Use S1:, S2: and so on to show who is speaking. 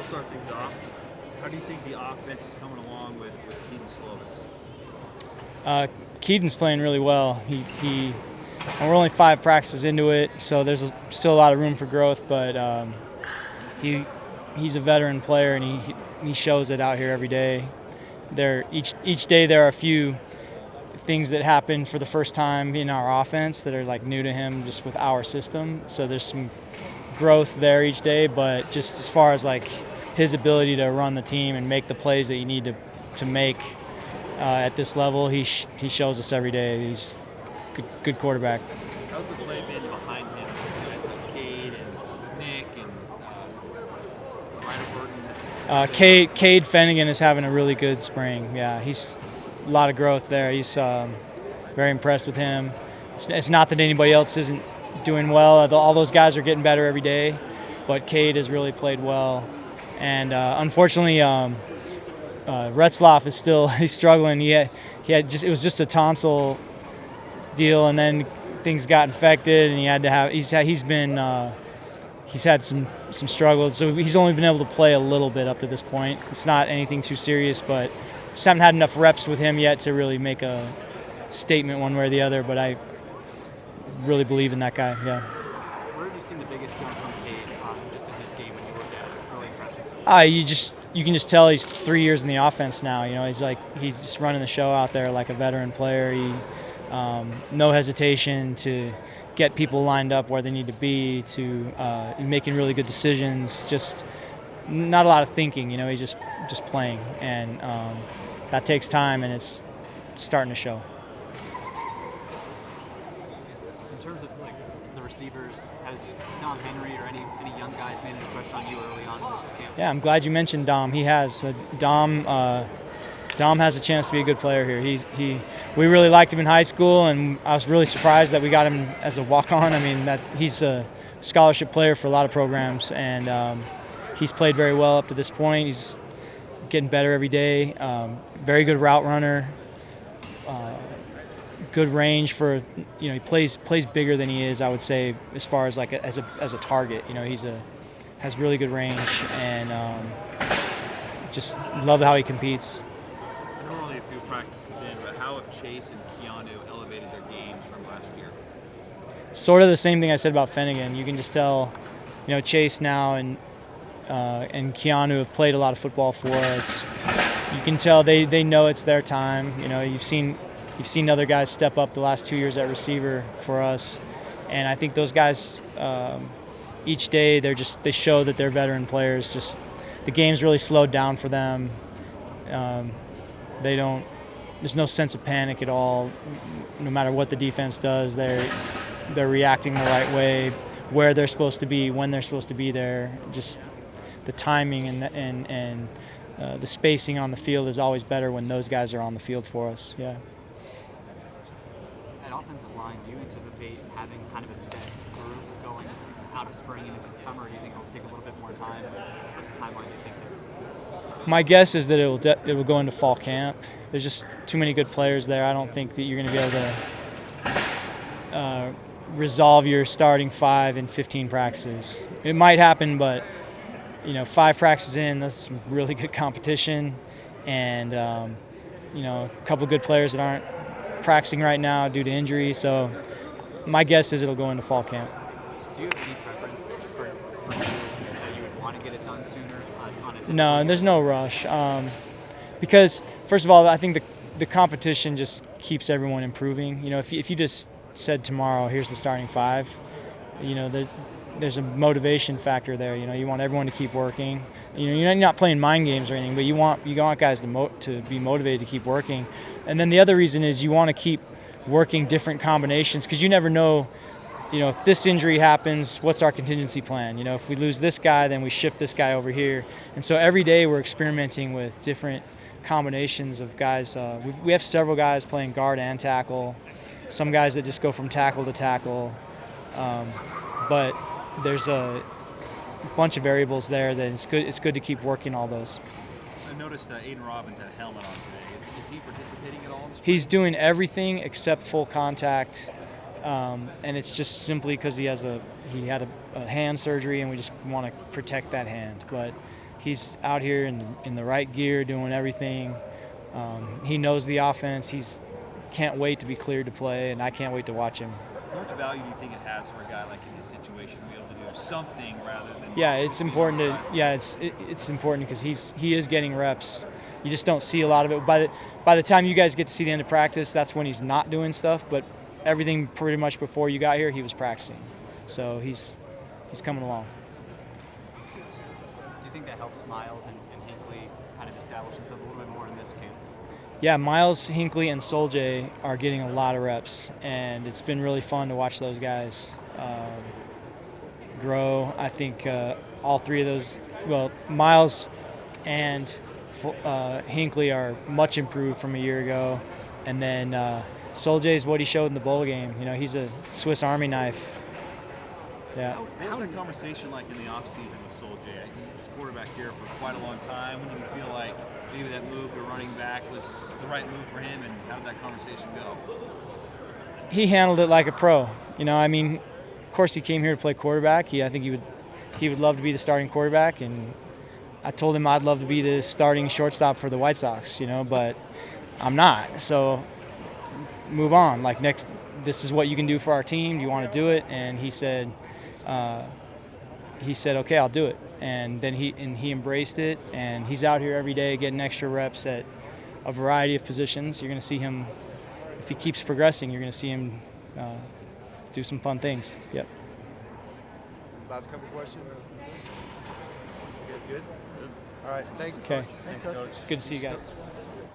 S1: I'll start things off. How do you think the offense is coming along with Kade Slovis?
S2: Keaton's playing really well. And we're only 5 practices into it, so there's still a lot of room for growth. But he's a veteran player, and he shows it out here every day. Each day there are a few things that happen for the first time in our offense that are like new to him, just with our system. So there's some growth there each day. But just as far as like his ability to run the team and make the plays that you need to make at this level, he shows us every day. He's good quarterback.
S1: How's the play been behind him? Guys like Kade and Nick and Roderick.
S2: Kade Fennigan is having a really good spring. Yeah, he's a lot of growth there. He's very impressed with him. It's not that anybody else isn't doing well. All those guys are getting better every day, but Kade has really played well. And unfortunately, Retzloff is still he's struggling. It was just a tonsil deal, and then things got infected, and he's had some struggles. So he's only been able to play a little bit up to this point. It's not anything too serious, but just haven't had enough reps with him yet to really make a statement one way or the other. But I really believe in that guy. Yeah.
S1: Where have you seen the biggest jump from Kade just in his game when you look at it? Early impressions.
S2: You can just tell he's 3 years in the offense now. You know, he's just running the show out there like a veteran player. No hesitation to get people lined up where they need to be, to making really good decisions. Just not a lot of thinking. You know, he's just playing, and that takes time, and it's starting to show.
S1: In terms of like the receivers, has Dom Henry or any young guys made any pressure on you early on in this camp?
S2: Yeah, I'm glad you mentioned Dom. He has. Dom has a chance to be a good player here. We really liked him in high school, and I was really surprised that we got him as a walk-on. I mean, that he's a scholarship player for a lot of programs, and he's played very well up to this point. He's getting better every day. Very good route runner. Good range for, you know, he plays bigger than he is, I would say, as far as like as a target. You know, has really good range, and just love how he competes.
S1: I know only a few practices in, but how have Chase and Keanu elevated their games from last year?
S2: Sort of the same thing I said about Fennigan. You can just tell, you know, Chase now and Keanu have played a lot of football for us. You can tell they know it's their time. You know, you've seen other guys step up the last 2 years at receiver for us, and I think those guys each day they show that they're veteran players. Just the game's really slowed down for them. There's no sense of panic at all. No matter what the defense does, they're reacting the right way, where they're supposed to be, when they're supposed to be there. Just the timing and the spacing on the field is always better when those guys are on the field for us. Yeah.
S1: At offensive line, do you anticipate having kind of a set group going out of spring and into the summer? Or do you think it'll take a little bit more time? What's the timeline you think?
S2: My guess is that it will go into fall camp. There's just too many good players there. I don't think that you're going to be able to resolve your starting 5 in 15 practices. It might happen, but you know, 5 practices in, that's some really good competition, and you know, a couple good players that aren't practicing right now due to injury. So my guess is it'll go into fall camp.
S1: Do you have any preference for you that you would want to get it done sooner on a
S2: No, there's no rush, because first of all, I think the competition just keeps everyone improving. You know, if you just said tomorrow, here's the starting 5, you know, there's a motivation factor there. You know, you want everyone to keep working. You know, you're not playing mind games or anything, but you want guys to be motivated to keep working. And then the other reason is you want to keep working different combinations, because you never know, you know, if this injury happens, what's our contingency plan? You know, if we lose this guy, then we shift this guy over here. And so every day we're experimenting with different combinations of guys. We have several guys playing guard and tackle, some guys that just go from tackle to tackle. But there's a bunch of variables there that it's good to keep working all those.
S1: I noticed Aiden Robbins had a helmet on today. Is he participating at all?
S2: He's doing everything except full contact, and it's just simply because he had a hand surgery, and we just want to protect that hand. But he's out here in the right gear, doing everything. He knows the offense. He's can't wait to be cleared to play, and I can't wait to watch him.
S3: How much value do you think it has for a guy like in this situation to be able to do something rather than?
S2: Yeah, it's important to. Yeah, it's important because he is getting reps. You just don't see a lot of it. By the time you guys get to see the end of practice, that's when he's not doing stuff. But everything pretty much before you got here, he was practicing. So he's coming along.
S1: Do you think that helps Miles and Hinckley kind of establish themselves a little bit more in this camp?
S2: Yeah, Miles, Hinckley, and Soljay are getting a lot of reps, and it's been really fun to watch those guys grow. I think all three of those, well, Miles and Hinckley are much improved from a year ago, and then Soljay is what he showed in the bowl game. You know, he's a Swiss Army knife. Yeah.
S3: What was that conversation like in the offseason with Soljay? He was quarterback here for quite a long time. When did you feel like maybe that move to running back was the right move for him, and how did that conversation go?
S2: He handled it like a pro. You know, I mean, of course he came here to play quarterback. I think he would love to be the starting quarterback, and I told him I'd love to be the starting shortstop for the White Sox, you know, but I'm not. So move on. Like, next, this is what you can do for our team. Do you want to do it? And he said, okay, I'll do it. And then he embraced it, and he's out here every day getting extra reps at a variety of positions. You're going to see him, if he keeps progressing, you're going to see him do some fun things. Yep.
S4: Last couple questions. You guys good? All right. Thanks.
S2: Okay.
S3: Thanks, Coach.
S2: Good to see you guys.